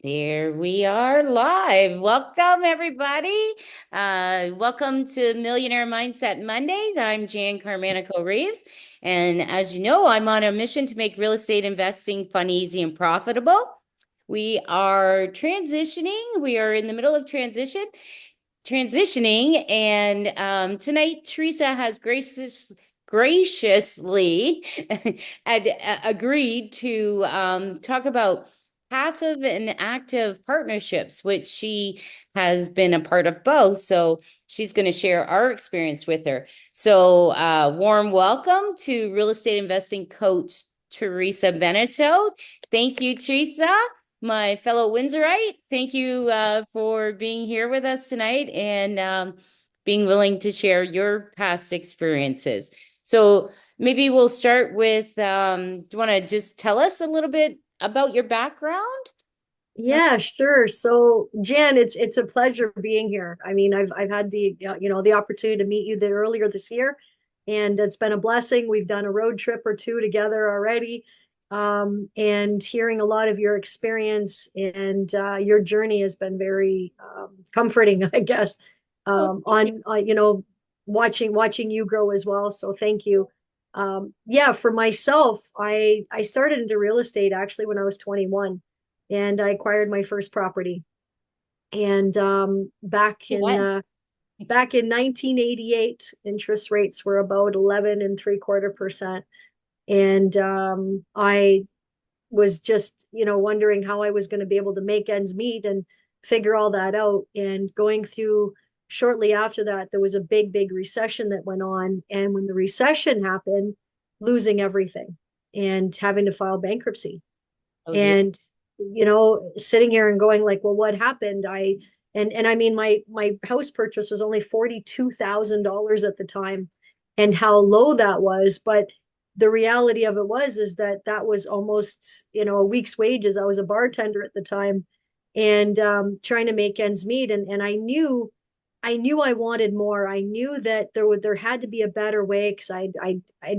There we are live. Welcome, everybody. Welcome to Millionaire Mindset Mondays. I'm Jan Carmanico Reeves. And as you know, I'm on a mission to make real estate investing fun, easy, and profitable. We are transitioning. We are in the middle of transitioning. And tonight, Theresa has graciously agreed to talk about passive and active partnerships, which she has been a part of both. So she's going to share our experience with her. So, warm welcome to real estate investing coach Theresa Beneteau. Thank you, Theresa, my fellow Windsorite. Thank you for being here with us tonight and being willing to share your past experiences. So maybe we'll start with, do you want to just tell us a little bit about your background? Yeah, sure. So, Jan, it's a pleasure being here. I mean, I've had the opportunity to meet you there earlier this year, and it's been a blessing. We've done a road trip or two together already, and hearing a lot of your experience and your journey has been very comforting, I guess. Oh, thank you. Watching you grow as well. So, thank you. Yeah, for myself, I started into real estate actually when I was 21 and I acquired my first property. And back in 1988, interest rates were about 11.75%. And I was just, wondering how I was going to be able to make ends meet and figure all that out. And going through shortly after that, there was a big recession that went on. And when the recession happened, losing everything and having to file bankruptcy Oh dear. and sitting here and going like, well, what happened? And I mean, my house purchase was only $42,000 at the time, and how low that was. But the reality of it was is that that was almost a week's wages. I was a bartender at the time, and trying to make ends meet. And I knew I wanted more. I knew that there had to be a better way, because I'd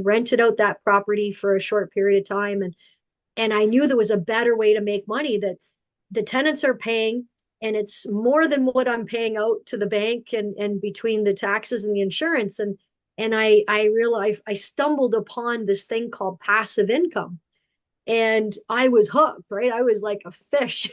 rented out that property for a short period of time, and I knew there was a better way to make money, that the tenants are paying, and it's more than what I'm paying out to the bank, and between the taxes and the insurance. And I realized I stumbled upon this thing called passive income, and I was hooked, right? I was like a fish,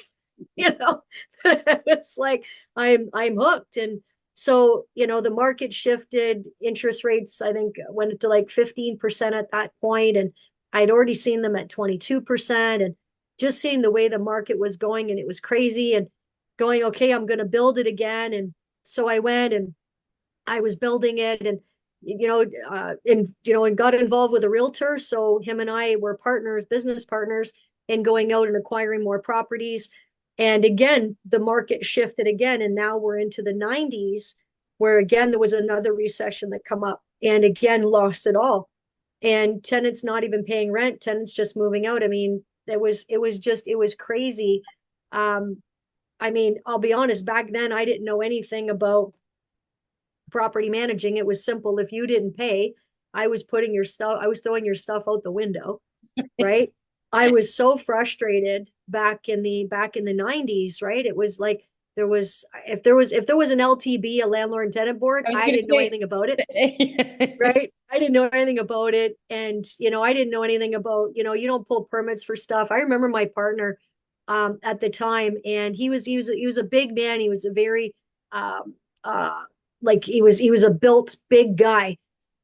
you know. It's like I'm hooked. And so, the market shifted, interest rates, I think, went to like 15% at that point, and I'd already seen them at 22%, and just seeing the way the market was going, and it was crazy, and going, okay, I'm going to build it again. And so I went and I was building it, and and got involved with a realtor. So him and I were partners, business partners, in going out and acquiring more properties. And again, the market shifted again, and now we're into the 90s, where again there was another recession that come up, and again lost it all. And tenants not even paying rent, tenants just moving out. I mean, it was crazy. Um, I mean, I'll be honest, back then I didn't know anything about property managing. It was simple. If you didn't pay, I was throwing your stuff out the window, right? I was so frustrated back in the 90s, right? It was like there was an LTB, a landlord and tenant board, I was I going to didn't know say. anything about it, right? I didn't know anything about it. And, I didn't know anything about, you don't pull permits for stuff. I remember my partner at the time, and he was a big man. He was a very, um, uh, like he was a built big guy.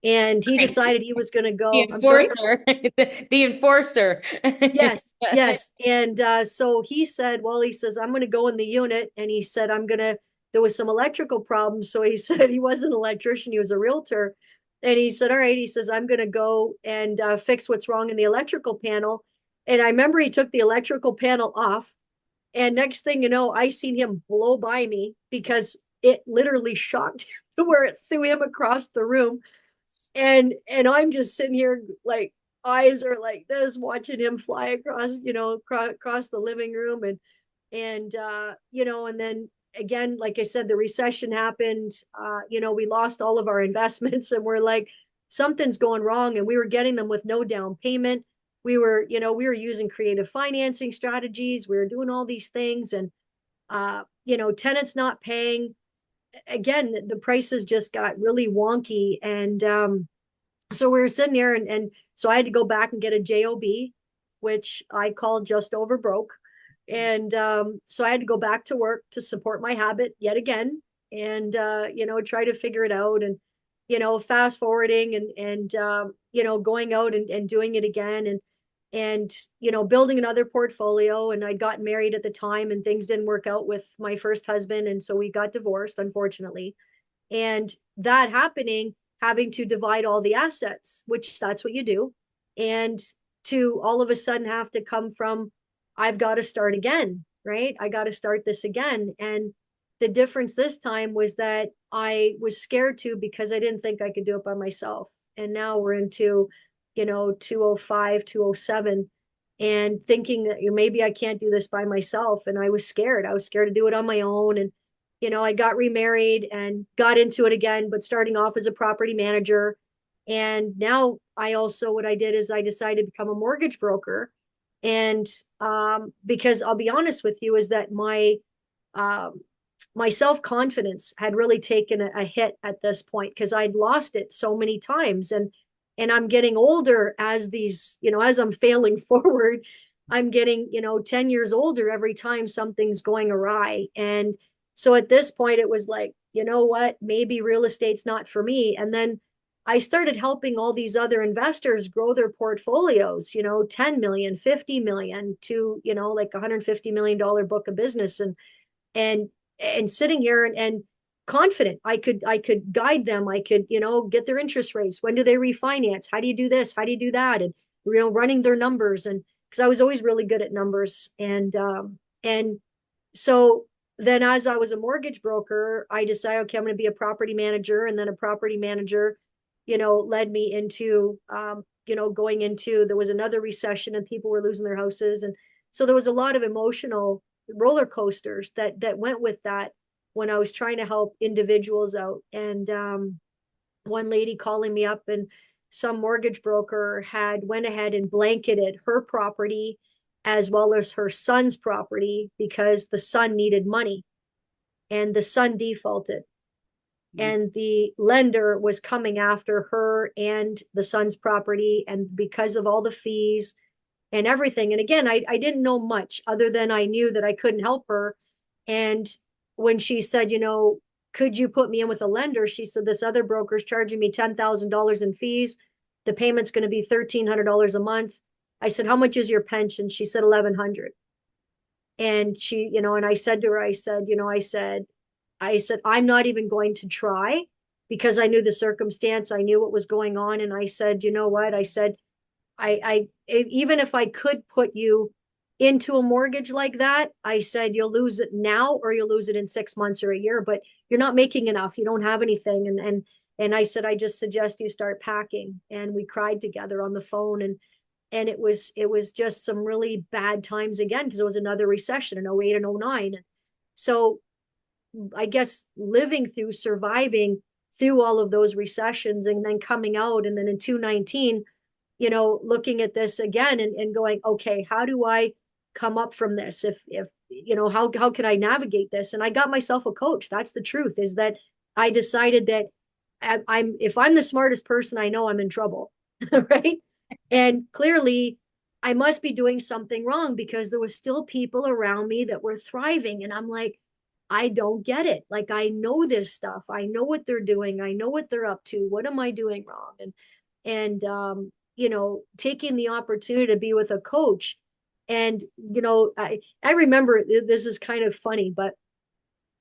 And he decided he was going to The go. I'm sorry? enforcer. The enforcer. Yes, yes. And so he said, well, he says, I'm going to go in the unit. And he said, there was some electrical problems. So he said he wasn't an electrician, he was a realtor. And he said, all right, he says, I'm going to go and fix what's wrong in the electrical panel. And I remember he took the electrical panel off. And next thing you know, I seen him blow by me, because it literally shocked him to where it threw him across the room. And I'm just sitting here like, eyes are like this, watching him fly across, across the living room. And then again, like I said, the recession happened. We lost all of our investments, and we're like, something's going wrong. And we were getting them with no down payment. we were using creative financing strategies. We were doing all these things, and tenants not paying. Again, the prices just got really wonky, and so we were sitting there, and so I had to go back and get a job, which I called just over broke. And so I had to go back to work to support my habit yet again, and try to figure it out. And fast forwarding, and going out and doing it again, and building another portfolio. And I'd gotten married at the time, and things didn't work out with my first husband, and so we got divorced, unfortunately. And that happening, having to divide all the assets, which that's what you do. And to all of a sudden have to come from, I've got to start again, right? I got to start this again. And the difference this time was that I was scared to, because I didn't think I could do it by myself. And now we're into 205, 207, and thinking that maybe I can't do this by myself. And I was scared. I was scared to do it on my own. And I got remarried and got into it again, but starting off as a property manager. And now what I did is I decided to become a mortgage broker. And because I'll be honest with you, is that um, my self confidence had really taken a hit at this point, because I'd lost it so many times. And I'm getting older as as I'm failing forward. I'm getting 10 years older every time something's going awry. And so at this point, it was like, you know what, maybe real estate's not for me. And then I started helping all these other investors grow their portfolios, 10 million, 50 million to, like $150 million book of business. And sitting here and confident I could guide them. I could get their interest rates. When do they refinance? How do you do this? How do you do that? And running their numbers. And because I was always really good at numbers. And so then, as I was a mortgage broker, I decided, okay, I'm going to be a property manager. And then a property manager led me into going into, there was another recession and people were losing their houses. And so there was a lot of emotional roller coasters that went with that, when I was trying to help individuals out. And one lady calling me up, and some mortgage broker had went ahead and blanketed her property as well as her son's property, because the son needed money and the son defaulted, and the lender was coming after her and the son's property, and because of all the fees and everything. And again, I didn't know much other than I knew that I couldn't help her. And when she said, could you put me in with a lender? She said, this other broker's charging me $10,000 in fees. The payment's going to be $1,300 a month. I said, how much is your pension? She said, 1,100. And she, and I said to her, I said, I'm not even going to try, because I knew the circumstance. I knew what was going on. And I said, you know what? I said, even if I could put you into a mortgage like that, I said, you'll lose it now or you'll lose it in 6 months or a year, but you're not making enough. You don't have anything. And I said, I just suggest you start packing. And we cried together on the phone. And it was just some really bad times again, because it was another recession in 08 and 09. So I guess living through, surviving through all of those recessions, and then coming out, and then in 2019, looking at this again, and going, okay, how do I come up from this? If how can I navigate this? And I got myself a coach. That's the truth, is that I decided that if I'm the smartest person I know, I'm in trouble. Right. And clearly I must be doing something wrong, because there was still people around me that were thriving. And I'm like, I don't get it. Like, I know this stuff. I know what they're doing. I know what they're up to. What am I doing wrong? And taking the opportunity to be with a coach. And, I remember, this is kind of funny, but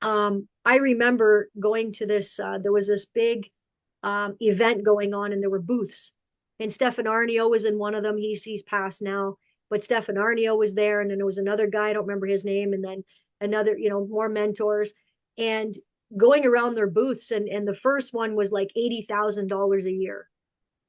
I remember going to this, there was this big event going on, and there were booths. And Stefan Arnio was in one of them. He's passed now, but Stefan Arnio was there. And then there was another guy, I don't remember his name. And then another, more mentors, and going around their booths. And the first one was like $80,000 a year.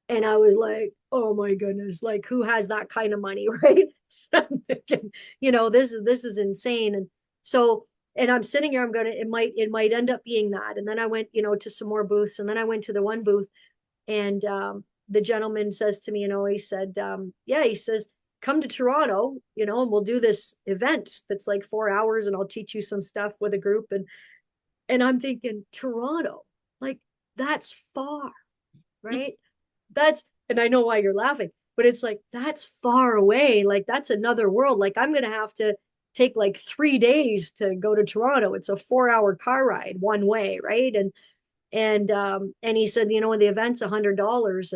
And I was like, oh my goodness, like, who has that kind of money, right? I'm thinking, this is insane. And so, and I'm sitting here, it might end up being that. And then I went, to some more booths, and then I went to the one booth, and the gentleman says to me, he said, yeah, he says, come to Toronto, and we'll do this event that's like 4 hours and I'll teach you some stuff with a group. And I'm thinking, Toronto, like that's far, right? And I know why you're laughing, but it's like, that's far away. Like that's another world. Like I'm going to have to take like 3 days to go to Toronto. It's a 4 hour car ride one way. Right. And he said, the event's $100.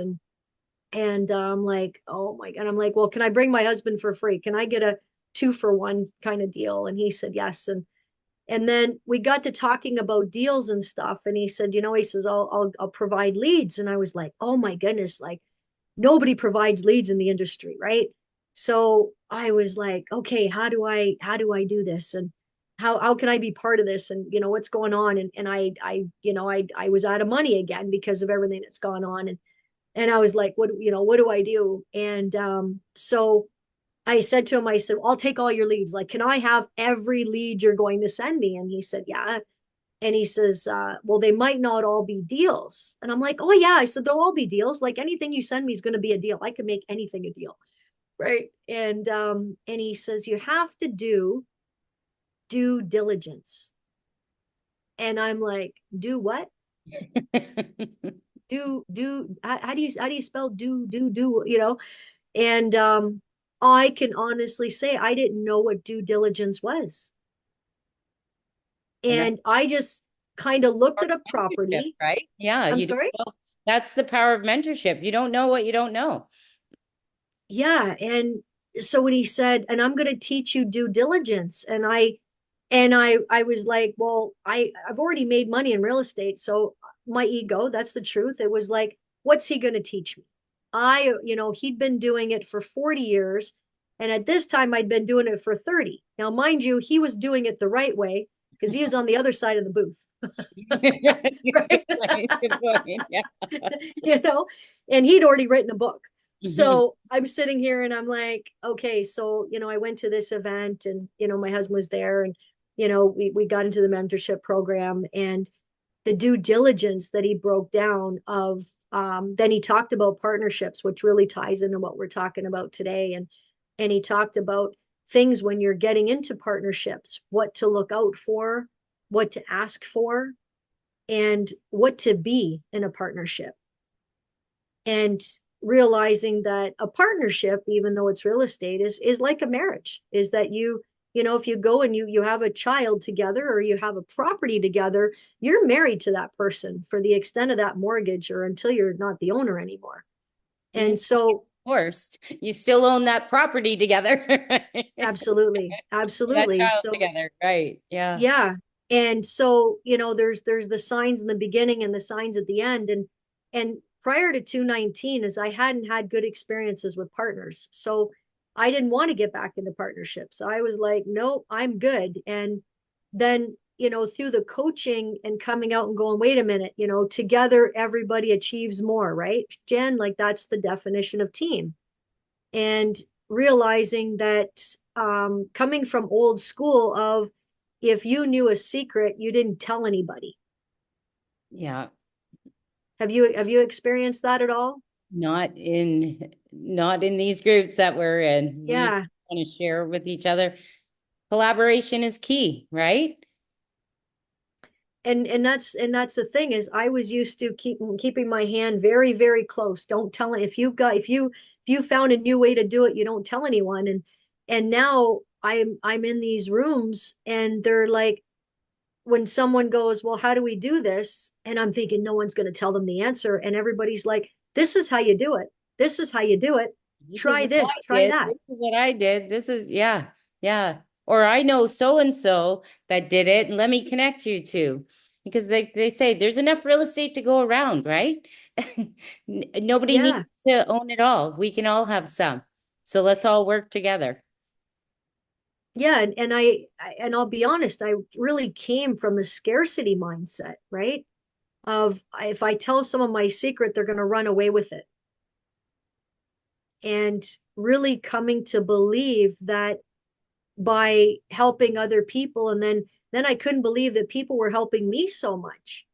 And I'm like, oh my God. I'm like, well, can I bring my husband for free? Can I get a 2-for-1 kind of deal? And he said, yes. And then we got to talking about deals and stuff. And he said, he says, I'll provide leads. And I was like, oh my goodness, like nobody provides leads in the industry, right? So I was like, okay, how do I do this? And how can I be part of this? And what's going on? And I was out of money again because of everything that's gone on. And I was like, what do I do? And so I said to him, I said, I'll take all your leads. Like, can I have every lead you're going to send me? And he said, yeah. And he says, well, they might not all be deals. And I'm like, oh yeah. I said, they'll all be deals. Like anything you send me is going to be a deal. I can make anything a deal. Right. And he says, you have to do due diligence. And I'm like, do what? How do you spell do? And I can honestly say I didn't know what due diligence was. And And I just kind of looked power at a of mentorship, property. right? Yeah, I'm you don't sorry? know. That's the power of mentorship. You don't know what you don't know. Yeah. And so when he said, and I'm going to teach you due diligence, and I was like, well, I've already made money in real estate. So my ego, that's the truth. It was like, what's he going to teach me? He'd been doing it for 40 years. And at this time, I'd been doing it for 30. Now, mind you, he was doing it the right way because he was on the other side of the booth. Right. Good point. Good point. Yeah. you know, and he'd already written a book. So I'm sitting here and I'm like, okay, so, I went to this event and, my husband was there and, we got into the mentorship program and the due diligence that he broke down of, then he talked about partnerships, which really ties into what we're talking about today. And he talked about things when you're getting into partnerships, what to look out for, what to ask for, and what to be in a partnership. And realizing that a partnership, even though it's real estate, is like a marriage, is that if you go and you have a child together or you have a property together, you're married to that person for the extent of that mortgage or until you're not the owner anymore. Even And so forced, you still own that property together. absolutely, That absolutely. child So together. Right. Yeah. yeah. And so, there's the signs in the beginning and the signs at the end. And prior to 219 is I hadn't had good experiences with partners. So I didn't want to get back into partnerships. I was like, nope, I'm good. And then, through the coaching and coming out and going, wait a minute, together everybody achieves more, right? Jen, like that's the definition of team. And realizing that coming from old school of if you knew a secret, you didn't tell anybody. Yeah. Have you experienced that at all? Not in these groups that we're in. We Yeah. want to share with each other. Collaboration is key, right? And that's the thing is I was used to keeping my hand very, very close. Don't tell it if you found a new way to do it, you don't tell anyone. And now I'm in these rooms and they're like, when someone goes, well, how do we do this? And I'm thinking no one's going to tell them the answer. And everybody's like, this is how you do it. This is how you do it. This is Try what this, I try did. that. This is what I did. This is, yeah, yeah. Or I know so and so that did it, and let me connect you to. Because they say there's enough real estate to go around, right? Nobody Yeah. needs to own it all. We can all have some. So let's all work together. Yeah. And I'll be honest, I really came from a scarcity mindset, right? Of if I tell someone my secret, they're going to run away with it. And really coming to believe that by helping other people, and then I couldn't believe that people were helping me so much.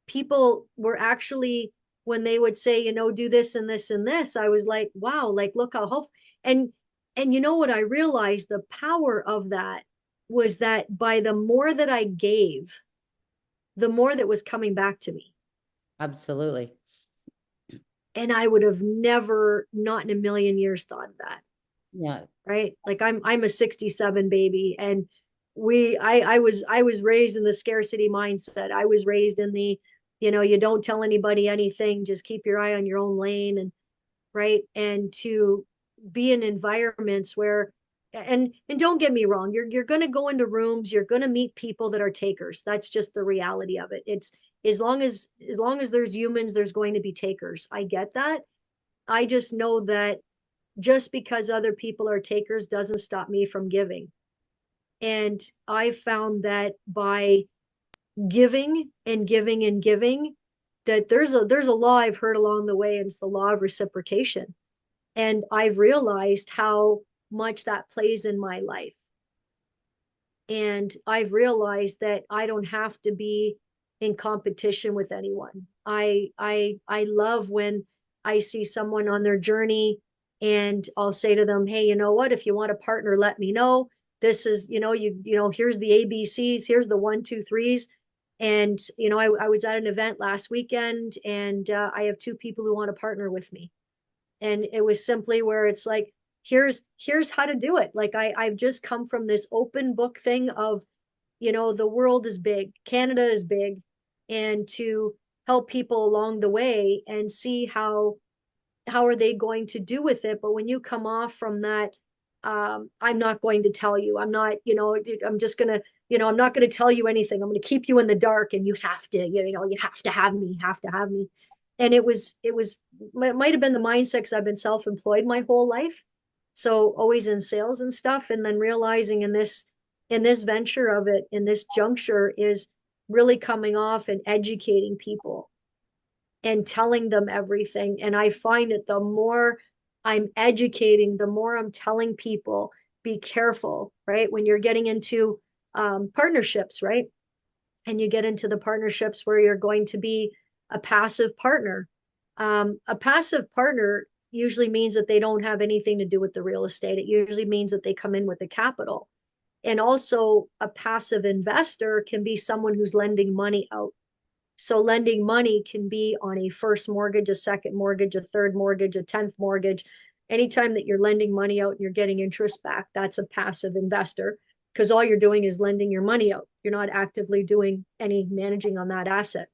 People were actually when they would say, do this and this and this, I was like, wow, like, look how helpful. And, and you know what I realized, the power of that was that by the more that I gave, the more that was coming back to me. Absolutely. And I would have never, not in a million years, thought of that. Yeah. Right. Like I'm a 67 baby, and I was raised in the scarcity mindset. I was raised in the, you don't tell anybody anything, just keep your eye on your own lane. And right. And to be in environments where, and don't get me wrong, you're going to go into rooms, you're going to meet people that are takers. That's just the reality of it. It's, as long as there's humans, there's going to be takers. I get that. I just know that just because other people are takers doesn't stop me from giving. And I found that by giving and giving and giving, that there's a law I've heard along the way, and it's the law of reciprocation. And I've realized how much that plays in my life. And I've realized that I don't have to be in competition with anyone. I love when I see someone on their journey, and I'll say to them, hey, you know what, if you want a partner, let me know. This is, here's the ABCs, here's the one, two, threes. And I was at an event last weekend, and I have two people who want to partner with me. And it was simply where it's like, here's how to do it. Like I've just come from this open book thing of, the world is big, Canada is big, and to help people along the way and see how are they going to do with it. But when you come off from that, I'm not going to tell you, I'm not, I'm just gonna, I'm not going to tell you anything, I'm going to keep you in the dark, and you have to, you have to have me, have to have me. And it might have been the mindset because I've been self-employed my whole life, so always in sales and stuff. And then realizing in this venture of it, in this juncture, is really coming off and educating people and telling them everything. And I find that the more I'm educating, the more I'm telling people, be careful, right? When you're getting into partnerships, right? And you get into the partnerships where you're going to be a passive partner. A passive partner usually means that they don't have anything to do with the real estate. It usually means that they come in with the capital. And also, a passive investor can be someone who's lending money out. So lending money can be on a first mortgage, a second mortgage, a third mortgage, a 10th mortgage. Anytime that you're lending money out and you're getting interest back, that's a passive investor, because all you're doing is lending your money out. You're not actively doing any managing on that asset.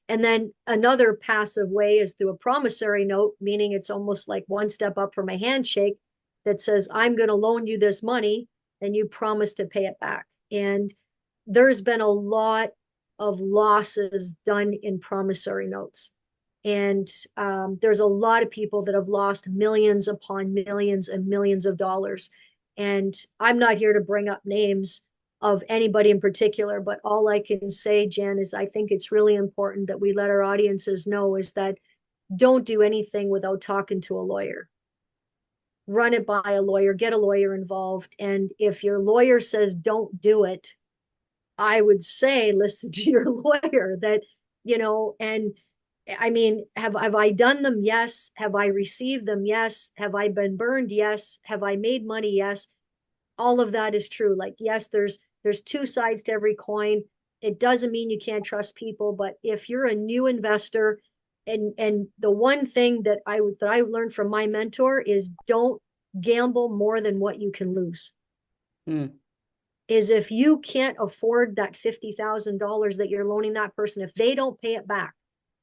And then another passive way is through a promissory note, meaning it's almost like one step up from a handshake that says, I'm going to loan you this money and you promise to pay it back. And there's been a lot of losses done in promissory notes. And there's a lot of people that have lost millions upon millions and millions of dollars. And I'm not here to bring up names of anybody in particular, but all I can say, Jen, is I think it's really important that we let our audiences know is that don't do anything without talking to a lawyer. Run it by a lawyer, get a lawyer involved. And if your lawyer says don't do it, I would say listen to your lawyer. That, and I mean, have I done them? Yes. Have I received them? Yes. Have I been burned? Yes. Have I made money? Yes. All of that is true. Like, yes, there's two sides to every coin. It doesn't mean you can't trust people, but if you're a new investor, and the one thing that I learned from my mentor is don't gamble more than what you can lose. Mm. Is if you can't afford that $50,000 that you're loaning that person, if they don't pay it back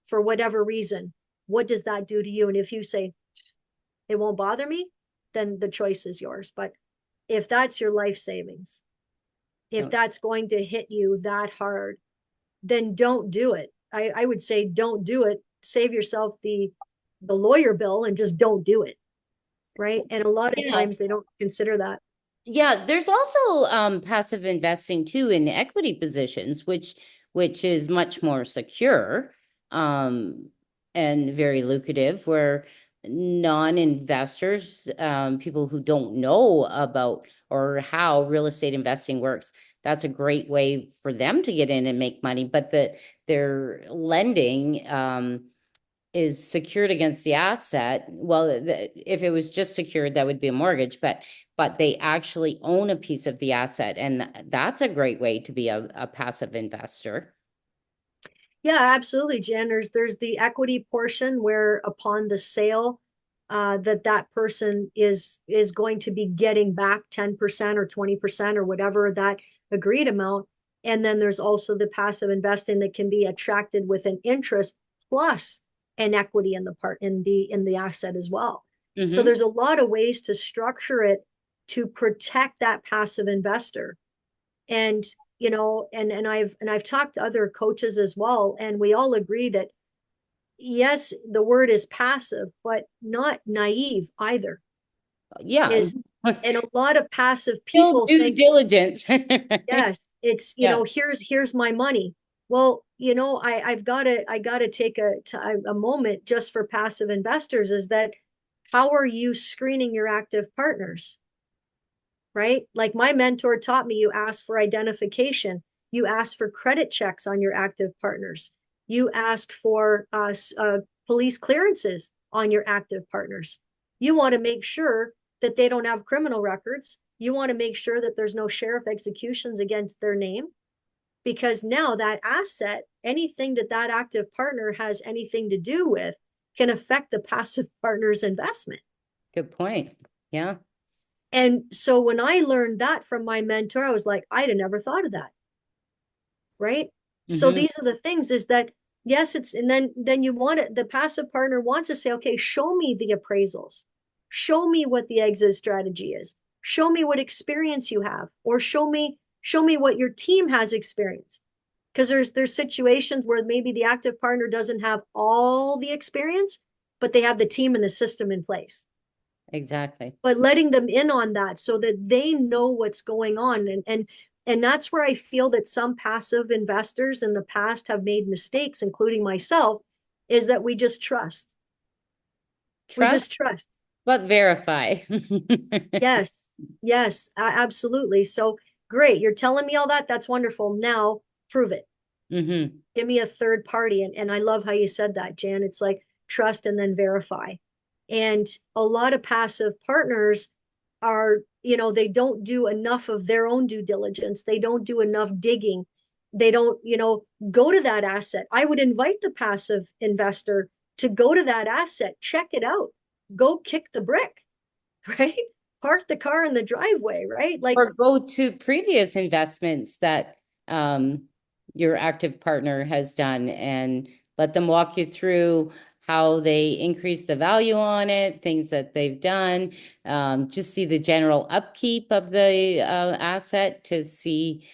for whatever reason, what does that do to you? And if you say it won't bother me, then the choice is yours. But if that's your life savings, if Don't- that's going to hit you that hard, then don't do it. I would say don't do it. Save yourself the lawyer bill and just don't do it. Right. And a lot of Yeah. times they don't consider that. Yeah, there's also passive investing too in equity positions, which is much more secure um and very lucrative, where non-investors, people who don't know about or how real estate investing works, that's a great way for them to get in and make money. But their lending is secured against the asset. Well, if it was just secured, that would be a mortgage, but they actually own a piece of the asset, and that's a great way to be a passive investor. Yeah, absolutely, Jen. There's the equity portion where upon the sale, that person is going to be getting back 10% or 20% or whatever that agreed amount. And then there's also the passive investing that can be attracted with an interest plus an equity in the part in the asset as well. So Mm-hmm. there's a lot of ways to structure it to protect that passive investor. And and I've talked to other coaches as well, and we all agree that yes, the word is passive, but not naive either. Yeah. Is And a lot of passive Still people due think, diligence. yes, it's, Yeah. here's my money. Well, I gotta take a moment just for passive investors. Is that how are you screening your active partners? Right? Like my mentor taught me, you ask for identification, you ask for credit checks on your active partners, you ask for police clearances on your active partners. You want to make sure that they don't have criminal records. You want to make sure that there's no sheriff executions against their name, because now that asset, anything that that active partner has anything to do with, can affect the passive partner's investment. Good point. Yeah. And so when I learned that from my mentor, I was like, I'd have never thought of that. Right. So Mm-hmm. these are the things, is that yes, it's, and then you want it, the passive partner wants to say, okay, show me the appraisals. Show me what the exit strategy is. Show me what experience you have, or show me what your team has experienced. Because there's situations where maybe the active partner doesn't have all the experience, but they have the team and the system in place. Exactly. But letting them in on that so that they know what's going on. And that's where I feel that some passive investors in the past have made mistakes, including myself, is that we just trust. We just Trust, trust. but verify. Yes, yes, absolutely. So great, you're telling me all that, that's wonderful. Now prove it. Mm-hmm. Give me a third party. And I love how you said that, Jan. It's like trust and then verify. And a lot of passive partners are, they don't do enough of their own due diligence. They don't do enough digging. They don't, go to that asset. I would invite the passive investor to go to that asset, check it out, go kick the brick, right? Park the car in the driveway, right? Like, Or go to previous investments that um, your active partner has done and let them walk you through how they increase the value on it, things that they've done. Just see the general upkeep of the asset to see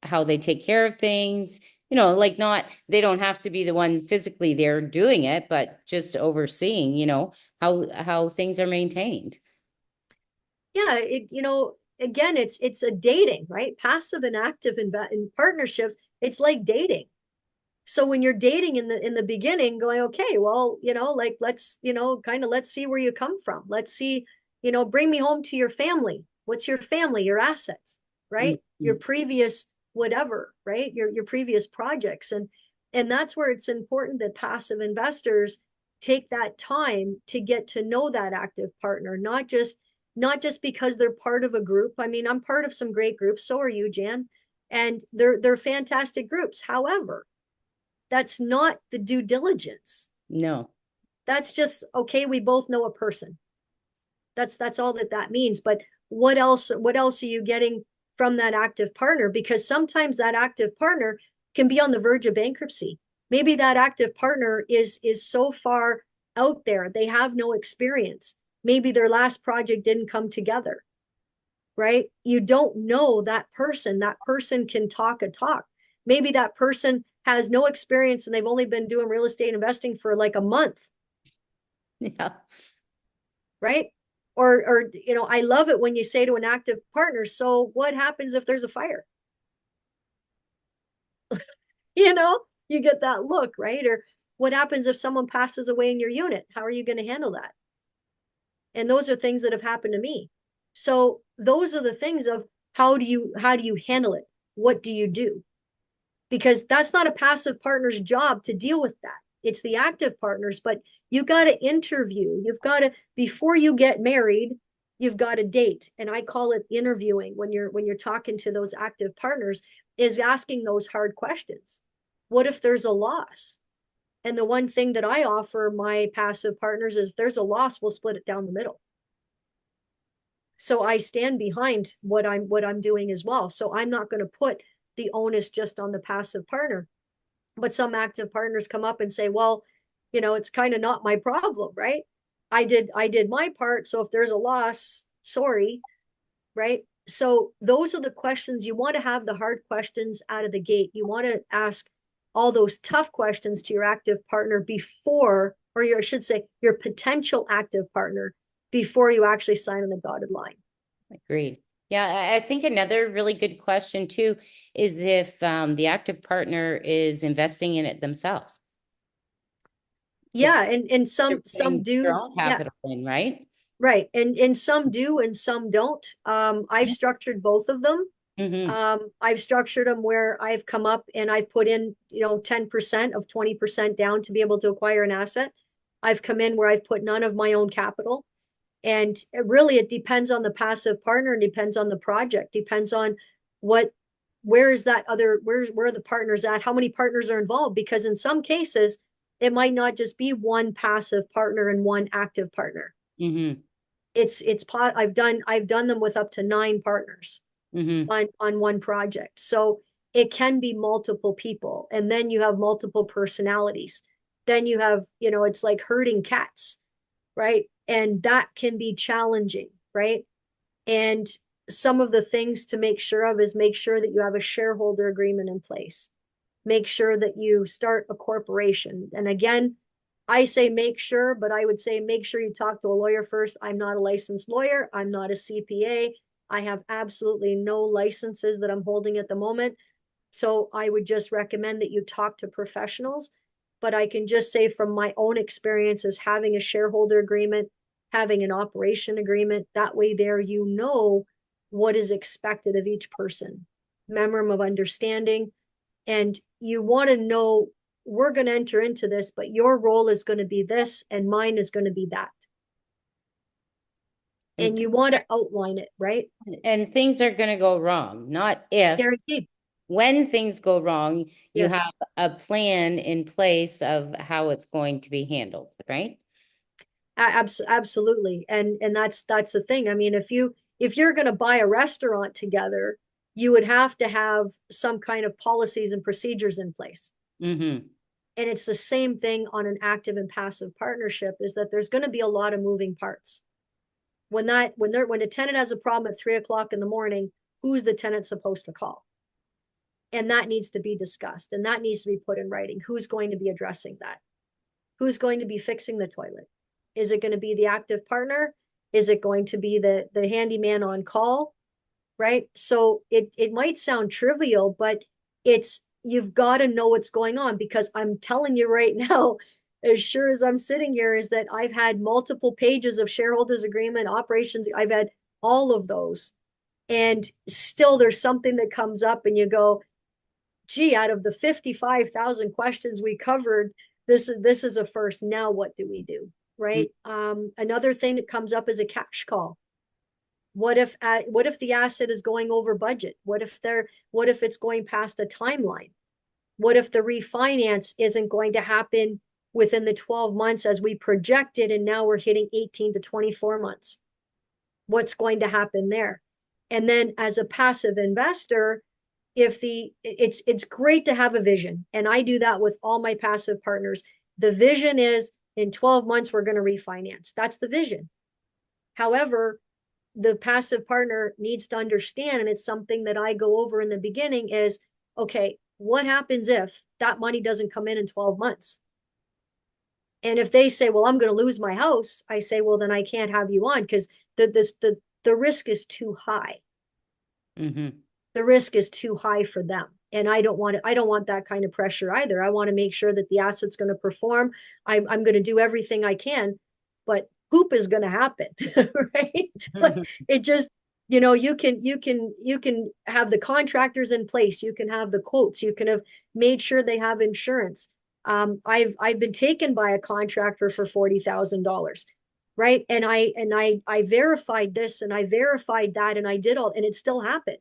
how they take care of things. Like not, they don't have to be the one physically there doing it, but just overseeing, how things are maintained. yeah, again, it's a dating, right? Passive and active in partnerships, it's like dating. So when you're dating in the beginning, going, okay, well, like, let's, kind of, let's see where you come from. Let's see, bring me home to your family. What's your family, your assets, right? Your Mhm. previous whatever, right? Your previous projects. And that's where it's important that passive investors take that time to get to know that active partner, not just because they're part of a group. I mean, I'm part of some great groups, so are you, Jan. And they're fantastic groups. However, that's not the due diligence. No. That's just, okay, we both know a person. That's all that means. But what else are you getting from that active partner? Because sometimes that active partner can be on the verge of bankruptcy. Maybe that active partner is so far out there, they have no experience. Maybe their last project didn't come together, right? You don't know that person. That person can talk a talk. Maybe that person has no experience and they've only been doing real estate investing for like a month, Yeah. right? Or I love it when you say to an active partner, so what happens if there's a fire? You know, you get that look, right? Or what happens if someone passes away in your unit? How are you going to handle that? And those are things that have happened to me. So those are the things of how do you handle it? What do you do? Because that's not a passive partner's job to deal with that. It's the active partners, but you got to interview. You've got to, before you get married, you've got to date. And I call it interviewing when you're talking to those active partners, is asking those hard questions. What if there's a loss? And the one thing that I offer my passive partners is if there's a loss, we'll split it down the middle. So I stand behind what I'm doing as well. So I'm not going to put the onus just on the passive partner. But some active partners come up and say, well, it's kind of not my problem, right? I did my part. So if there's a loss, sorry, right? So those are the questions. You want to have the hard questions out of the gate. You want to ask all those tough questions to your active partner before, or I should say, your potential active partner before you actually sign on the dotted line. Agreed. Yeah, I think another really good question too is if the active partner is investing in it themselves. If Yeah, and they're some putting their do. own Yeah, capital in, right? right. And some do and some don't. I've structured both of them. Mm-hmm. I've structured them where I've come up and I've put in, 10% of 20% down to be able to acquire an asset. I've come in where I've put none of my own capital. And it depends on the passive partner and depends on the project, depends on what, where are the partners at? How many partners are involved? Because in some cases, it might not just be one passive partner and one active partner. Mm-hmm. I've done them with up to 9 partners Mm-hmm. on one project. So it can be multiple people. And then you have multiple personalities. Then you have, it's like herding cats, right? And that can be challenging, right? And some of the things to make sure of is make sure that you have a shareholder agreement in place. Make sure that you start a corporation. And again, I say make sure, but I would say make sure you talk to a lawyer first. I'm not a licensed lawyer. I'm not a CPA. I have absolutely no licenses that I'm holding at the moment. So I would just recommend that you talk to professionals. But I can just say from my own experiences, having a shareholder agreement, having an operation agreement, that way there you know what is expected of each person, memorandum of understanding. And you want to know, we're going to enter into this, but your role is going to be this and mine is going to be that. And And, you want to outline it, right? and things are going to go wrong, not if. Guaranteed. When things go wrong, you Yes. have a plan in place of how it's going to be handled, right? Absolutely. And that's the thing. I mean, if you're going to buy a restaurant together, you would have to have some kind of policies and procedures in place. Mm-hmm. And it's the same thing on an active and passive partnership, is that there's going to be a lot of moving parts. When a tenant has a problem at 3 o'clock in the morning, who's the tenant supposed to call? And that needs to be discussed and that needs to be put in writing. Who's going to be addressing that? Who's going to be fixing the toilet? Is it going to be the active partner? Is it going to be the handyman on call? Right. So it might sound trivial, but you've got to know what's going on, because I'm telling you right now, as sure as I'm sitting here, is that I've had multiple pages of shareholders agreement operations. I've had all of those. And still there's something that comes up and you go, gee, out of the 55,000 questions we covered, this is a first. Now what do we do? Right. Another thing that comes up is a cash call. What if the asset is going over budget? What if it's going past a timeline? What if the refinance isn't going to happen within the 12 months as we projected, and now we're hitting 18 to 24 months? What's going to happen there? And then as a passive investor, it's great to have a vision, and I do that with all my passive partners. The vision is in 12 months we're going to refinance. That's the vision. However, the passive partner needs to understand, and it's something that I go over in the beginning, is okay, what happens if that money doesn't come in 12 months? And if they say, well, I'm going to lose my house, I say, well, then I can't have you on, because the risk is too high. Mm-hmm. The risk is too high for them. And I don't want that kind of pressure either. I want to make sure that the asset's going to perform. I'm going to do everything I can, but poop is going to happen, right? Like it just, you can have the contractors in place, you can have the quotes, you can have made sure they have insurance. I've been taken by a contractor for $40,000, right? And I verified this and I verified that and I did all, and it still happened.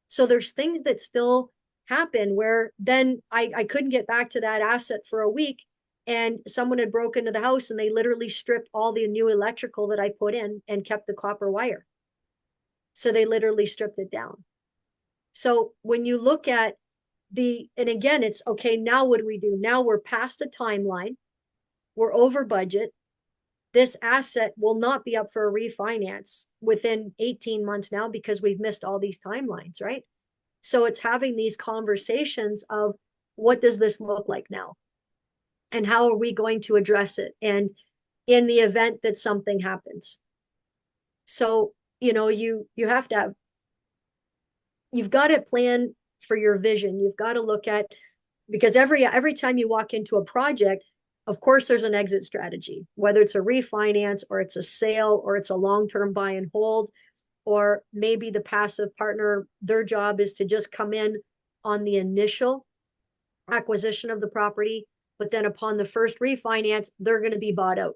So there's things that still happen where then I couldn't get back to that asset for a week, and someone had broken into the house and they literally stripped all the new electrical that I put in and kept the copper wire. So they literally stripped it down. So when you look at and again, it's okay, now what do we do? Now we're past the timeline, we're over budget. This asset will not be up for a refinance within 18 months now because we've missed all these timelines, right? So it's having these conversations of what does this look like now? And how are we going to address it? And in the event that something happens. So, you have to have, you've got to plan for your vision. You've got to look at, because every time you walk into a project, of course there's an exit strategy, whether it's a refinance or it's a sale or it's a long-term buy and hold, or maybe the passive partner, their job is to just come in on the initial acquisition of the property, but then upon the first refinance, they're going to be bought out.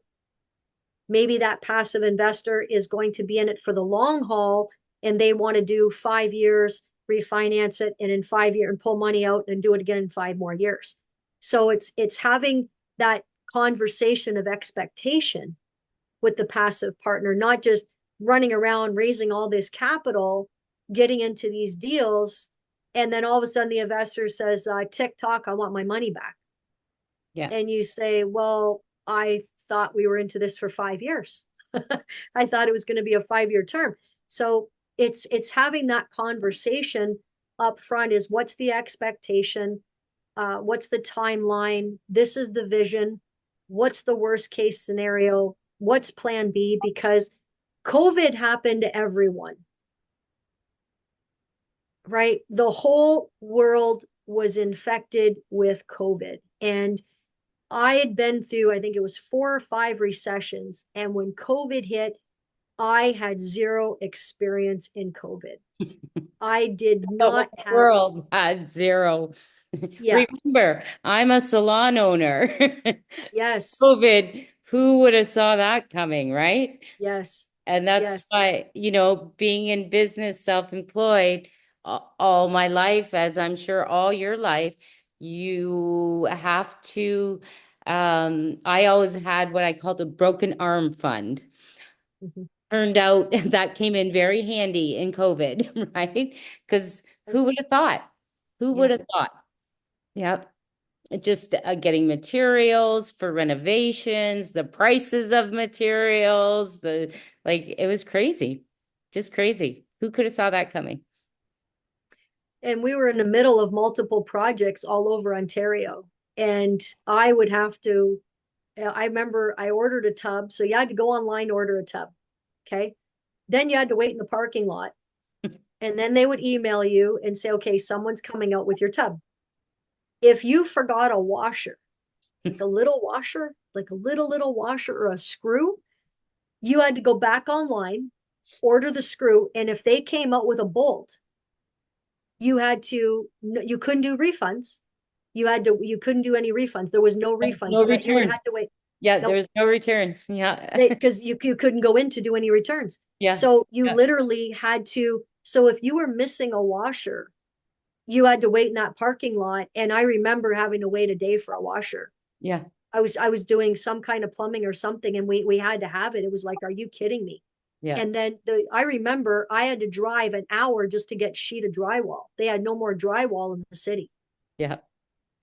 Maybe that passive investor is going to be in it for the long haul and they want to do 5 years, refinance it, and in 5 years and pull money out and do it again in 5 more years. So it's having that conversation of expectation with the passive partner, not just running around raising all this capital, getting into these deals, and then all of a sudden the investor says, TikTok, I want my money back. Yeah. And you say, well, I thought we were into this for 5 years. I thought it was going to be a 5 year term. So it's having that conversation up front is what's the expectation? What's the timeline? This is the vision. What's the worst case scenario? What's plan B? Because COVID happened to everyone, right? The whole world was infected with COVID. And I had been through, I think it was 4 or 5 recessions. And when COVID hit, I had zero experience in COVID. I did The not whole have, world had zero. yeah, Remember, I'm a salon owner. yes, COVID, who would have saw that coming, right? yes, And that's yes. why, being in business, self-employed all my life, as I'm sure all your life, you have to, I always had what I called a broken arm fund. Mhm. Turned out that came in very handy in COVID, right? Because who would have thought? Who would Yeah. have thought? Yep. Just getting materials for renovations, the prices of materials, it was crazy, just crazy. Who could have saw that coming? And we were in the middle of multiple projects all over Ontario. And I would have to, I remember I ordered a tub. So you had to go online, order a tub. Okay. Then you had to wait in the parking lot. And then they would email you and say, okay, someone's coming out with your tub. If you forgot a washer, like a little washer, like a little washer or a screw, you had to go back online, order the screw. And if they came out with a bolt, you couldn't do refunds. You couldn't do any refunds. There was no refund. No So that you would have returns. had to wait. Yeah, No, there's no returns. Yeah. because you couldn't go in to do any returns. Yeah. So you Yeah. literally had to, so if you were missing a washer, you had to wait in that parking lot. And I remember having to wait a day for a washer. Yeah. I was doing some kind of plumbing or something and we had to have it. It was like, are you kidding me? Yeah. And then I remember I had to drive an hour just to get sheet of drywall. They had no more drywall in the city. Yeah.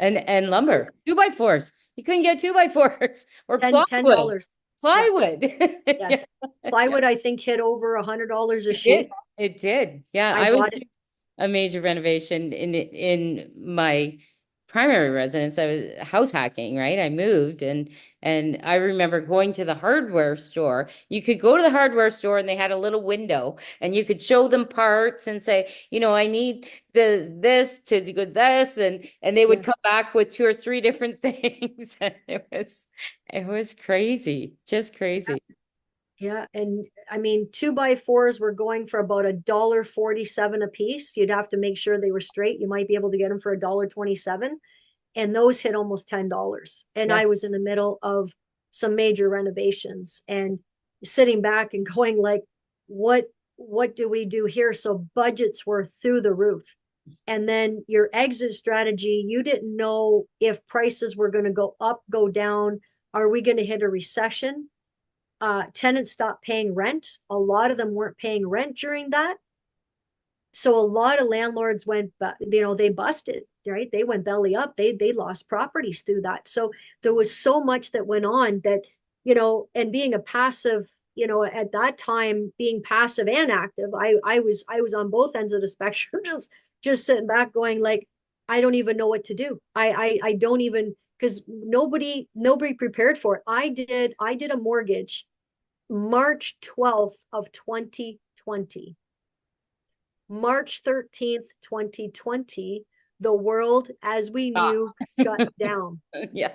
And So lumber, 2x4s. You couldn't get 2x4s or ten plywood. dollars. Yeah. Plywood. Yeah. Yes. Plywood, I think, hit over $100 a It did. sheet. It did. Yeah. I I was bought it. a major renovation in my primary residence. I was house hacking, right? I moved and I remember going to the hardware store. You could go to the hardware store and they had a little window and you could show them parts and say, I need this to do this and they would Yeah. come back with two or three different things. And it was crazy, just Yeah. crazy. Yeah, and I mean, 2x4s were going for about $1.47 a piece. You'd have to make sure they were straight. You might be able to get them for $1.27, and those hit almost $10. And Yeah. I was in the middle of some major renovations and sitting back and going like, what what do we do here? So budgets were through the roof. And then your exit strategy, you didn't know if prices were going to go up, go down. Are we going to hit a recession? Tenants stopped paying rent. A lot of them weren't paying rent during that. So a lot of landlords went, they busted, right? They went belly up. They lost properties through that. So there was so much that went on that, and being a passive, at that time, being passive and active, I was on both ends of the spectrum, just sitting back going like, I don't even know what to do. I don't even, because nobody prepared for it. I did a mortgage March 12th of 2020. March 13th, 2020, the world as we Ah. knew shut down. Yeah.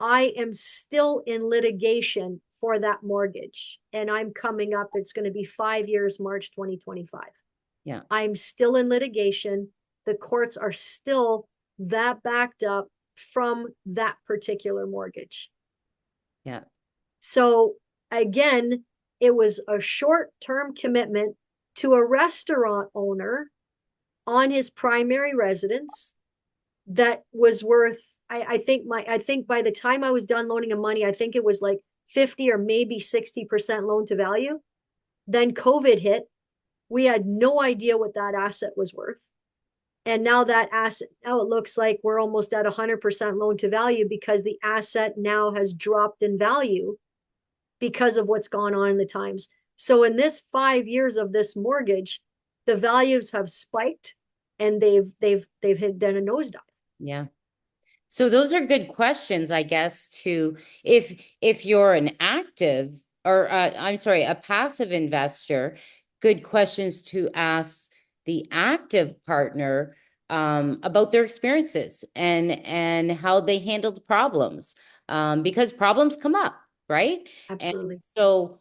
I am still in litigation for that mortgage, and I'm coming up, it's going to be 5 years, March 2025. Yeah. I'm still in litigation. The courts are still that backed up from that particular mortgage. Yeah. So again, it was a short-term commitment to a restaurant owner on his primary residence that was worth, I think by the time I was done loaning him money, I think it was like 50 or maybe 60% loan to value. Then COVID hit. We had no idea what that asset was worth. And now now it looks like we're almost at 100% loan to value because the asset now has dropped in value because of what's gone on in the times. So in this 5 years of this mortgage, the values have spiked and they've hit done a nosedive. Yeah. So those are good questions, I guess, to if you're an active or I'm sorry, a passive investor, good questions to ask the active partner about their experiences and how they handled problems because problems come up, right? And Absolutely. so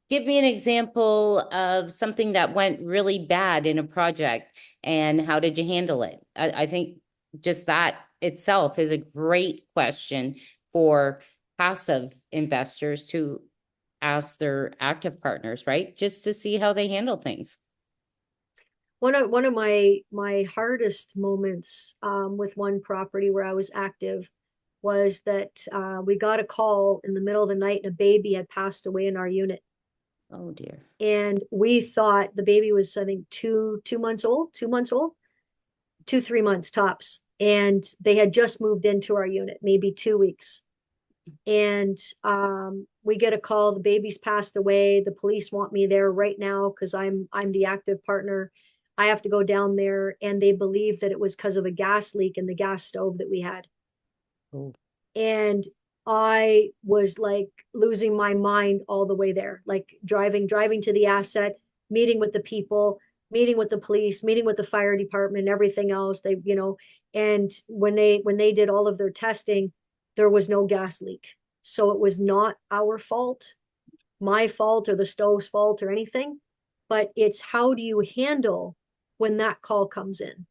give me an example of something that went really bad in a project and how did you handle it? I think just that itself is a great question for passive investors to ask their active partners, right? Just to see how they handle things. One of my hardest moments with one property where I was active was that we got a call in the middle of the night and a baby had passed away in our unit. Oh dear. And we thought the baby was, I think, 2 months old, 2 months old, 3 months tops. And they had just moved into our unit, maybe 2 weeks. And we get a call, the baby's passed away. The police want me there right now because I'm the active partner. I have to go down there, and they believe that it was because of a gas leak in the gas stove that we had. Oh, And I was like losing my mind all the way there, like driving to the asset, meeting with the people, meeting with the police, meeting with the fire department, and everything else. And when they did all of their testing, there was no gas leak. So it was not our fault, my fault, or the stove's fault or anything. But it's how do you handle when that call comes in,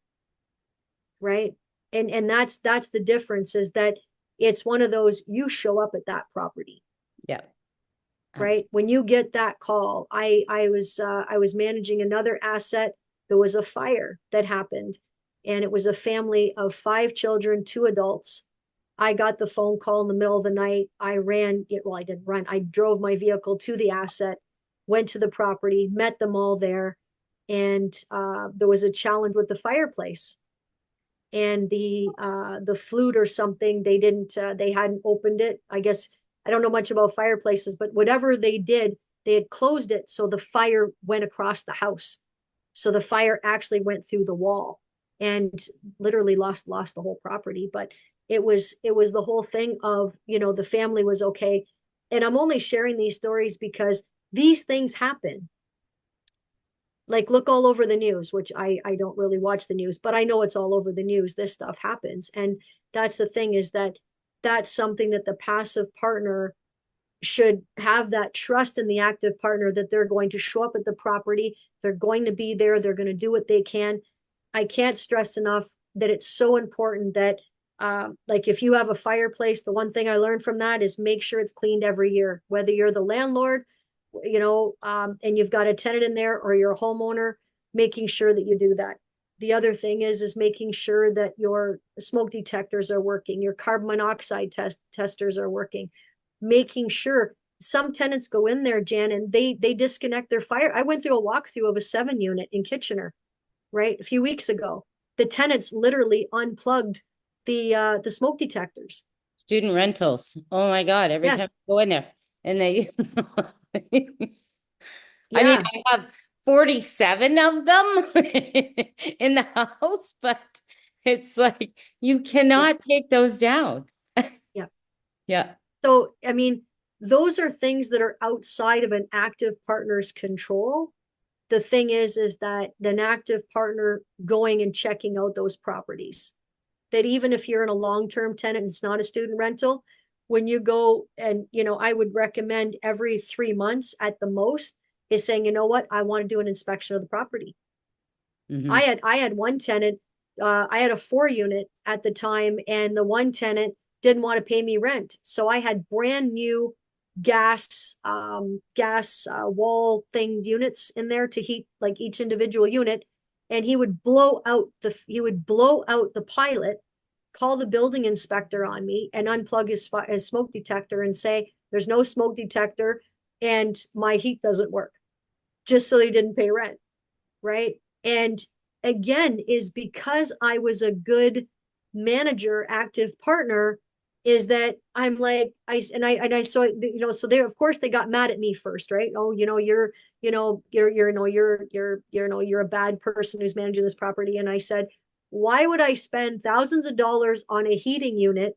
right? And that's the difference, is that it's one of those, you show up at that property, yeah, right? absolutely. When you get that call, I was managing another asset. There was a fire that happened, and it was a family of 5 children, 2 adults. I got the phone call in the middle of the night. I ran, well, I didn't run. I drove my vehicle to the asset, went to the property, met them all there, and there was a challenge with the fireplace, and the flute or something, they hadn't opened it, I guess. I don't know much about fireplaces, but whatever they did, they had closed it, so the fire went across the house. So the fire actually went through the wall and literally lost the whole property. But it was the whole thing of, the family was okay. And I'm only sharing these stories because these things happen. Like, look all over the news, which I don't really watch the news, but I know it's all over the news. This stuff happens. And that's the thing, is that that's something that the passive partner should have that trust in the active partner that they're going to show up at the property, they're going to be there, they're going to do what they can. I can't stress enough that it's so important that like if you have a fireplace, the one thing I learned from that is make sure it's cleaned every year, whether you're the landlord, and you've got a tenant in there, or you're a homeowner, making sure that you do that. The other thing is making sure that your smoke detectors are working, your carbon monoxide testers are working, making sure. Some tenants go in there, Jan, and they disconnect their fire. I went through a walkthrough of a 7 unit in Kitchener, right, a few weeks ago. The tenants literally unplugged the smoke detectors. Student rentals. Oh my God. Every time Yes. I go in there and they, I mean, Yeah. I have 47 of them in the house, but it's like you Yeah. cannot take those down. Yeah. Yeah. So, I mean, those are things that are outside of an active partner's control. The thing is that an active partner going and checking out those properties, that even if you're in a long-term tenant and it's not a student rental, when you go and, I would recommend every 3 months at the most is saying, you know what, I want to do an inspection of the property. Hmm. I had one tenant, I had a 4 unit at the time, and the one tenant didn't want to pay me rent. So I had brand new gas wall thing units in there to heat like each individual unit. And he would blow out the pilot, call the building inspector on me, and unplug his smoke detector and say, there's no smoke detector and my heat doesn't work, just so he didn't pay rent, right? And again, is because I was a good manager, active partner, is that I'm like, so so they, of course, they got mad at me first, right? Oh, you're a bad person who's managing this property. And I said, why would I spend thousands of dollars on a heating unit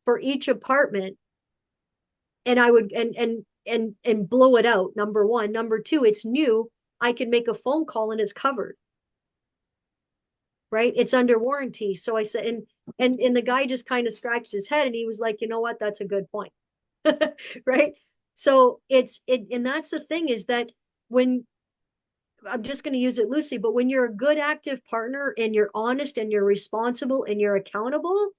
for each apartment, and I would and blow it out? Number one. Number two, it's new. I can make a phone call and it's covered, right? It's under warranty. So I said, and the guy just kind of scratched his head and he was like, you know what? That's a good point. Right. So and that's the thing, is that when, I'm just going to use it loosely, but when you're a good active partner and you're honest and you're responsible and you're accountable,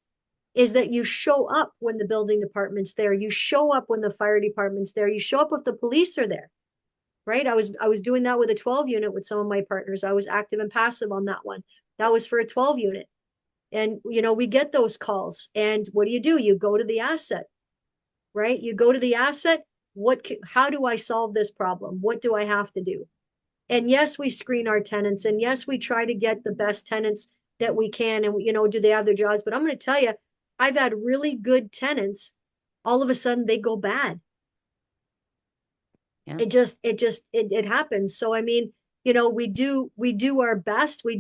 is that you show up when the building department's there, you show up when the fire department's there, you show up if the police are there, right? I was doing that with a 12 unit with some of my partners. I was active and passive on that one. That was for a 12 unit. And we get those calls, and what do? You go to the asset, right? You go to the asset. How do I solve this problem? What do I have to do? And yes, we screen our tenants, and yes, we try to get the best tenants that we can, and do they have their jobs? But I'm going to tell you, I've had really good tenants, all of a sudden they go bad. Yeah. It happens. So I mean, we do our best. We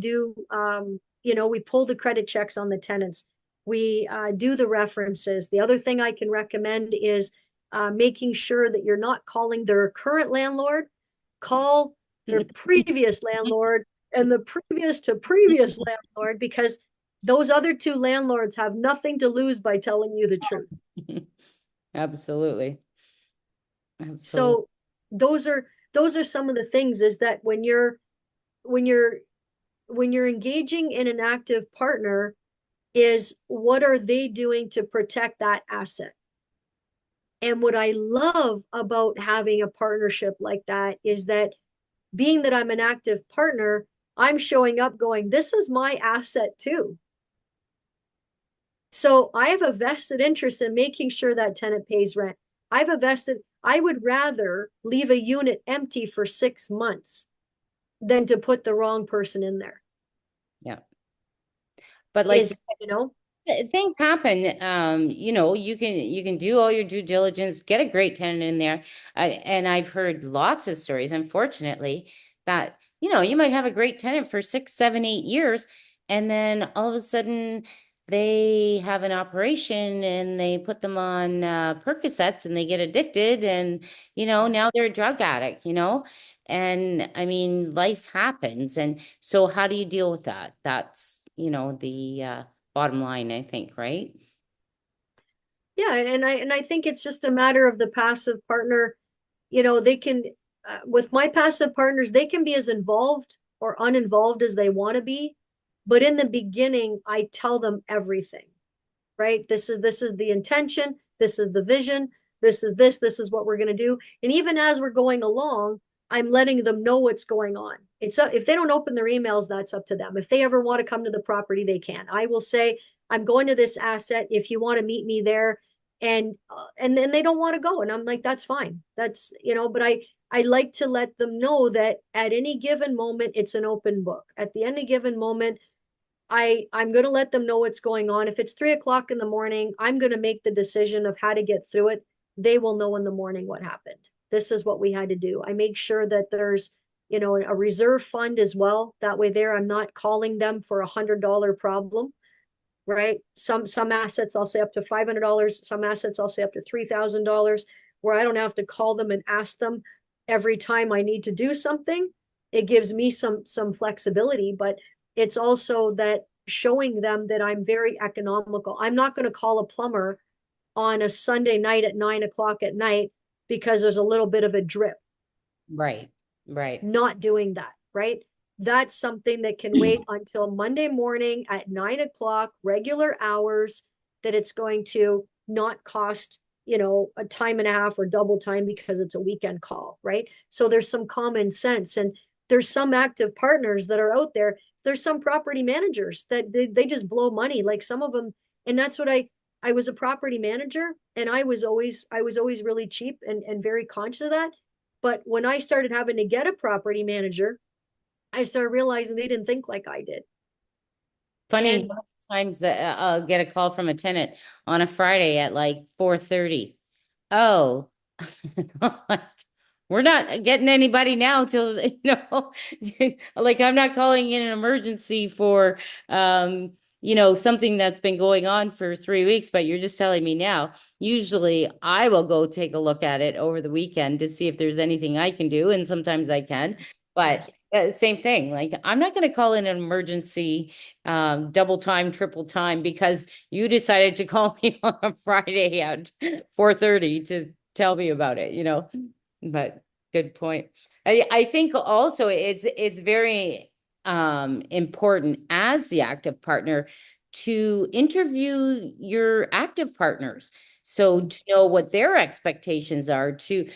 pull the credit checks on the tenants. We do the references. The other thing I can recommend is making sure that you're not calling their current landlord. Call their previous landlord and the previous to previous landlord, because those other two landlords have nothing to lose by telling you the truth. Absolutely. Absolutely. So those are some of the things, is that when you're when you're engaging in an active partner, is what are they doing to protect that asset? And what I love about having a partnership like that is that, being that I'm an active partner, I'm showing up going, this is my asset too. So I have a vested interest in making sure that tenant pays rent. I would rather leave a unit empty for 6 months than to put the wrong person in there. Yeah. But like Is, you know, things happen. You can do all your due diligence, get a great tenant in there. And I've heard lots of stories, unfortunately, that you might have a great tenant for 6, 7, 8 years, and then all of a sudden they have an operation and they put them on Percocets and they get addicted, and now they're a drug addict. And I mean, life happens. And so how do you deal with that? That's the bottom line, I think, right? Yeah, and I think it's just a matter of the passive partner. They can, with my passive partners, they can be as involved or uninvolved as they want to be, but in the beginning, I tell them everything. Right? This is the intention, this is the vision, this is what we're going to do. And even as we're going along, I'm letting them know what's going on. If they don't open their emails, that's up to them. If they ever want to come to the property, they can. I will say, I'm going to this asset. If you want to meet me there, and then they don't want to go, and I'm like, that's fine. But I like to let them know that at any given moment, it's an open book. At the any given moment, I'm going to let them know what's going on. If it's 3 o'clock in the morning, I'm going to make the decision of how to get through it. They will know in the morning what happened. This is what we had to do. I make sure that there's, a reserve fund as well. That way there, I'm not calling them for $100 problem, right? Some assets I'll say up to $500. Some assets I'll say up to $3,000, where I don't have to call them and ask them every time I need to do something. It gives me some flexibility, but it's also that showing them that I'm very economical. I'm not going to call a plumber on a Sunday night at 9 o'clock at night because there's a little bit of a drip. Right, right. Not doing that, right? That's something that can wait until Monday morning at 9 o'clock, regular hours, that it's going to not cost, a time and a half or double time because it's a weekend call, right? So there's some common sense. And there's some active partners that are out there. There's some property managers that they just blow money. Like some of them, and that's what I was a property manager, and I was always really cheap and very conscious of that. But when I started having to get a property manager, I started realizing they didn't think like I did. Funny And how many times I'll get a call from a tenant on a Friday at like 4:30. Oh, like, we're not getting anybody now till, like I'm not calling in an emergency for, something that's been going on for 3 weeks, but you're just telling me now. Usually I will go take a look at it over the weekend to see if there's anything I can do. And sometimes I can, but yes, same thing. Like I'm not going to call in an emergency, double time, triple time because you decided to call me on a Friday at 4:30 to tell me about it, but good point. I think also it's very important as the active partner to interview your active partners. So to know what their expectations are, to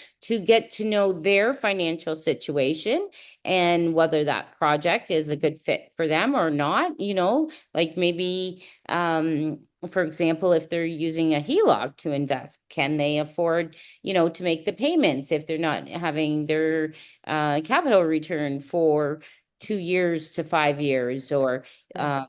get to know their financial situation and whether that project is a good fit for them or not, like maybe for example, if they're using a HELOC to invest, can they afford, to make the payments if they're not having their capital return for 2 years to 5 years, or yeah.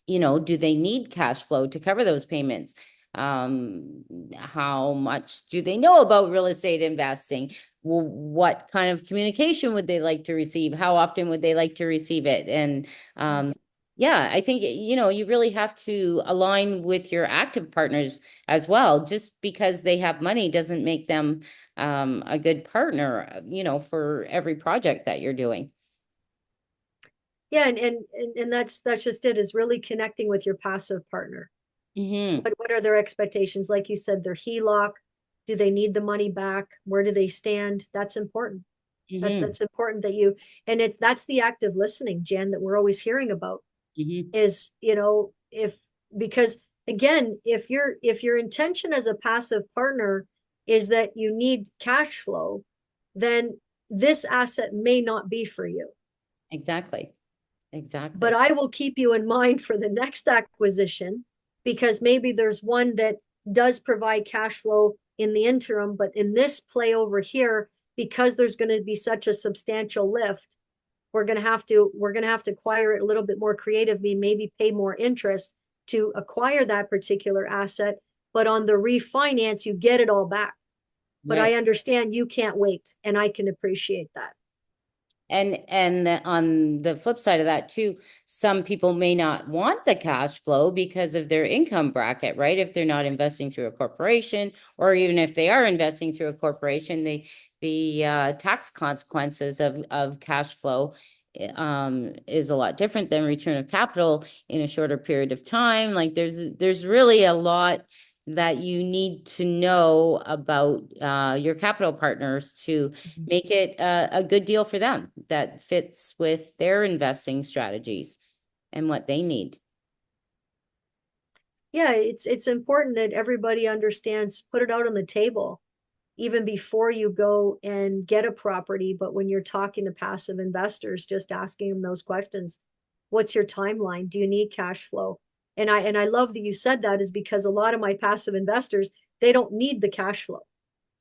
do they need cash flow to cover those payments? How much do they know about real estate investing? Well, what kind of communication would they like to receive? How often would they like to receive it? And um, Yes. yeah, I think, you really have to align with your active partners as well. Just because they have money doesn't make them a good partner, for every project that you're doing. Yeah, and that's just it, is really connecting with your passive partner. Hmm. What are their expectations? Like you said, their HELOC, do they need the money back? Where do they stand? That's important. That's Hmm. that's important that you, and that's the active listening, Jen, that we're always hearing about. Hmm. Is, if, because again, if your intention as a passive partner is that you need cash flow, then this asset may not be for you. Exactly. But Exactly. I will keep you in mind for the next acquisition, because maybe there's one that does provide cash flow in the interim, but in this play over here, because there's going to be such a substantial lift, we're going to have to acquire it a little bit more creatively, maybe pay more interest to acquire that particular asset. But on the refinance, you get it all back. But I Right. understand you can't wait, and I can appreciate that. On the flip side of that too, some people may not want the cash flow because of their income bracket, right? If they're not investing through a corporation, or even if they are investing through a corporation, the tax consequences of cash flow is a lot different than return of capital in a shorter period of time. Like there's really a lot that you need to know about your capital partners to make it a good deal for them that fits with their investing strategies and what they need. Yeah, it's important that everybody understands, put it out on the table even before you go and get a property. But when you're talking to passive investors, just asking them those questions. What's your timeline? Do you need cash flow? And I love that you said that, is because a lot of my passive investors, they don't need the cash flow.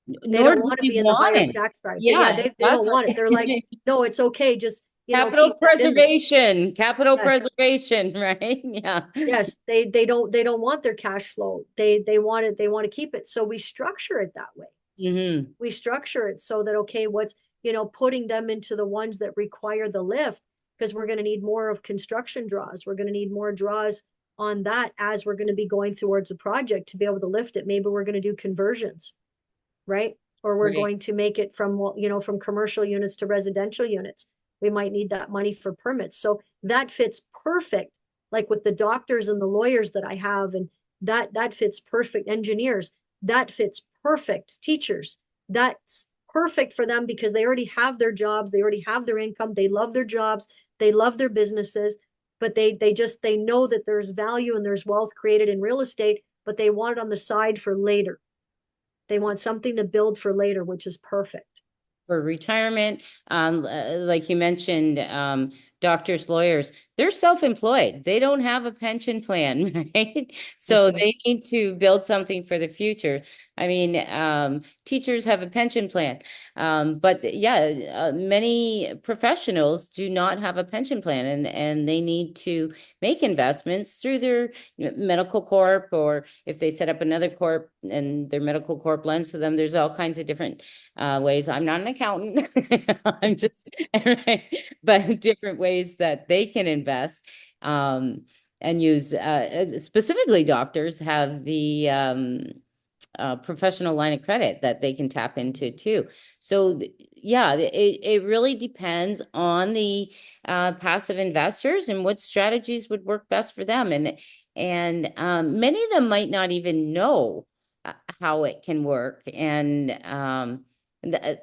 They Nor don't do want to we be in the want higher it. tax bracket. Yeah, Yeah, they that's don't want it. They're like, no, it's okay. Just, capital keep that in there. preservation, capital Yes. preservation, right? Yeah. Yes, they don't want their cash flow. They want it, they want to keep it. So we structure it that way. Hmm. We structure it so that, okay, what's, putting them into the ones that require the lift, because we're going to need more of construction draws. We're going to need more draws on that as we're going to be going towards a project to be able to lift it. Maybe we're going to do conversions, right? Or we're Right. going to make it from, from commercial units to residential units. We might need that money for permits. So that fits perfect, like with the doctors and the lawyers that I have, and that fits perfect. Engineers, that fits perfect. Teachers, that's perfect for them because they already have their jobs, they already have their income, they love their jobs, they love their businesses, but they know that there's value and there's wealth created in real estate, but they want it on the side for later. They want something to build for later, which is perfect. For retirement. Like you mentioned, doctors, lawyers, they're self-employed. They don't have a pension plan, right? So Mhm. they need to build something for the future. I mean, teachers have a pension plan, but yeah, many professionals do not have a pension plan, and they need to make investments through their medical corp, or if they set up another corp and their medical corp lends to them. There's all kinds of different ways. I'm not an accountant. I'm just right, but different ways that they can invest and use. Specifically, doctors have the professional line of credit that they can tap into too. So yeah, it really depends on the passive investors and what strategies would work best for them. And many of them might not even know how it can work. And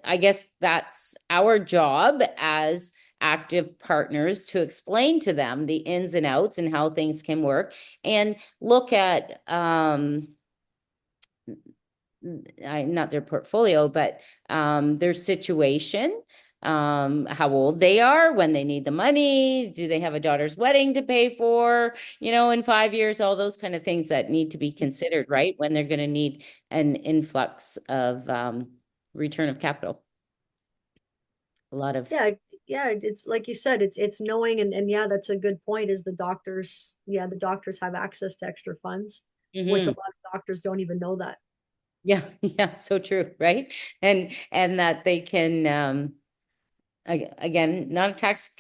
I guess that's our job as active partners to explain to them the ins and outs and how things can work and look at not their portfolio, but their situation, how old they are, when they need the money, do they have a daughter's wedding to pay for, in 5 years, all those kind of things that need to be considered, right? When they're going to need an influx of return of capital. A lot of, Yeah, yeah, it's like you said, it's knowing, and yeah, that's a good point, is the doctors have access to extra funds, which a Mhm. lot of doctors don't even know that. Yeah, yeah, so true, right? And that they can again, not a tax,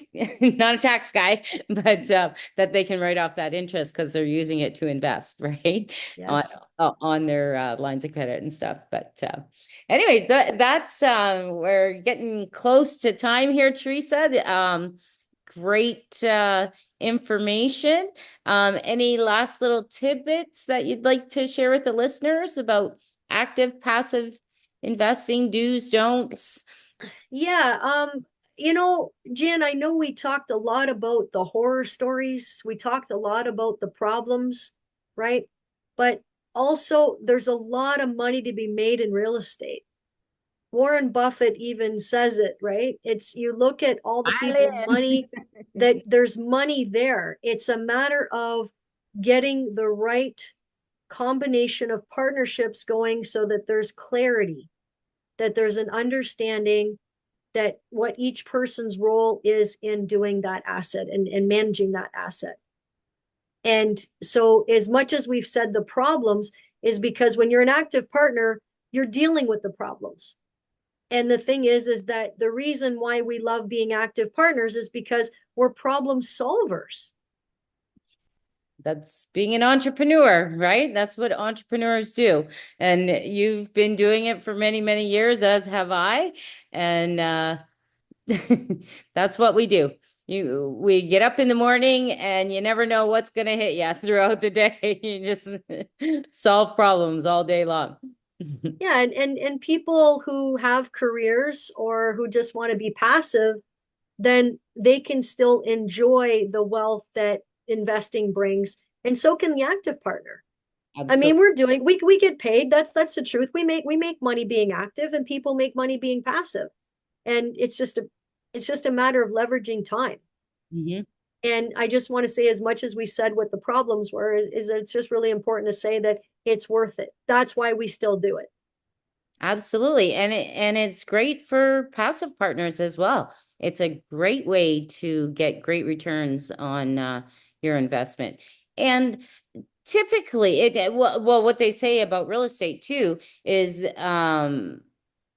not a tax guy, but that they can write off that interest because they're using it to invest, right? On Yes. on their lines of credit and stuff. But anyway, that's we're getting close to time here, Teresa. Great information. Any last little tidbits that you'd like to share with the listeners about active, passive investing, do's, don'ts? Yeah, Jan, I know we talked a lot about the horror stories. We talked a lot about the problems, right? But also there's a lot of money to be made in real estate. Warren Buffett even says it, right? It's, you look at all the people, money, that there's money there. It's a matter of getting the right combination of partnerships going so that there's clarity, that there's an understanding that what each person's role is in doing that asset and managing that asset. And so, as much as we've said the problems, is because when you're an active partner, you're dealing with the problems. And the thing is that the reason why we love being active partners is because we're problem solvers. That's being an entrepreneur, right? That's what entrepreneurs do. And you've been doing it for many, many years, as have I. And that's what we do. we get up in the morning and you never know what's going to hit you throughout the day. You just solve problems all day long. Yeah, and people who have careers or who just want to be passive, then they can still enjoy the wealth that investing brings, and so can the active partner. I mean, Absolutely. we get paid. That's the truth. We make money being active, and people make money being passive. And it's just a matter of leveraging time. Mhm. And I just want to say, as much as we said what the problems were, is that it's just really important to say that it's worth it. That's why we still do it. Absolutely. And it's great for passive partners as well. It's a great way to get great returns on your investment. And typically well, what they say about real estate too is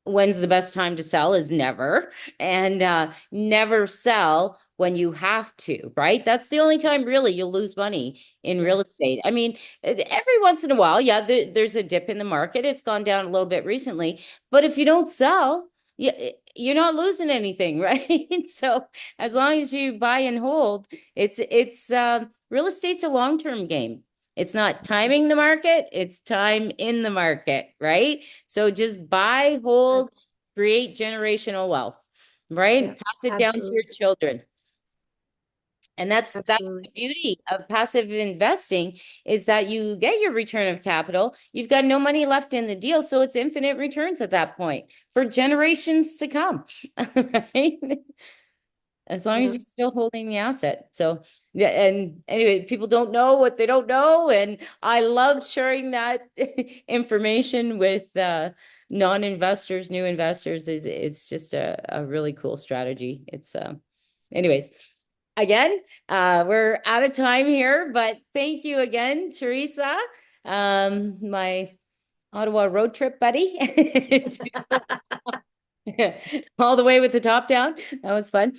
when's the best time to sell is never, and never sell when you have to, right? That's the only time really you'll lose money in real Yes. estate. I mean, every once in a while, yeah, there's a dip in the market. It's gone down a little bit recently, but if you don't sell, you're not losing anything, right? So as long as you buy and hold, it's real estate's a long-term game. It's not timing the market, it's time in the market, right? So just buy, hold, create generational wealth, Yeah, right? Pass it down to your absolutely. children. And that's the Absolutely. beauty of passive investing is that you get your return of capital. You've got no money left in the deal, so it's infinite returns at that point for generations to come, right? As long as Yeah. you're still holding the asset. So, yeah, and anyway, people don't know what they don't know. And I love sharing that information with non-investors, new investors. It's just a really cool strategy. It's anyways, again, we're out of time here, but thank you again, Theresa. My Ottawa road trip buddy. All the way with the top down. That was fun.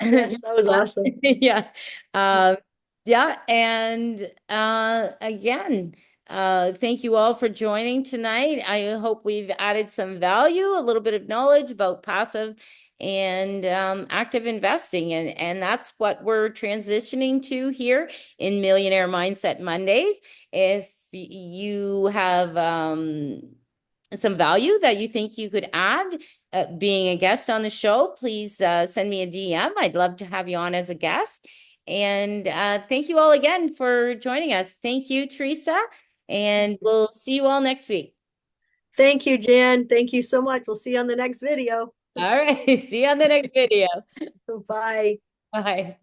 Yes, that was awesome. Yeah. Um, yeah. And again, thank you all for joining tonight. I hope we've added some value, a little bit of knowledge about passive and active investing. And that's what we're transitioning to here in Millionaire Mindset Mondays. If you have some value that you think you could add, being a guest on the show, please send me a DM. I'd love to have you on as a guest. And thank you all again for joining us. Thank you, Theresa. And we'll see you all next week. Thank you, Jan. Thank you so much. We'll see you on the next video. All right. See you on the next video. Bye. Bye.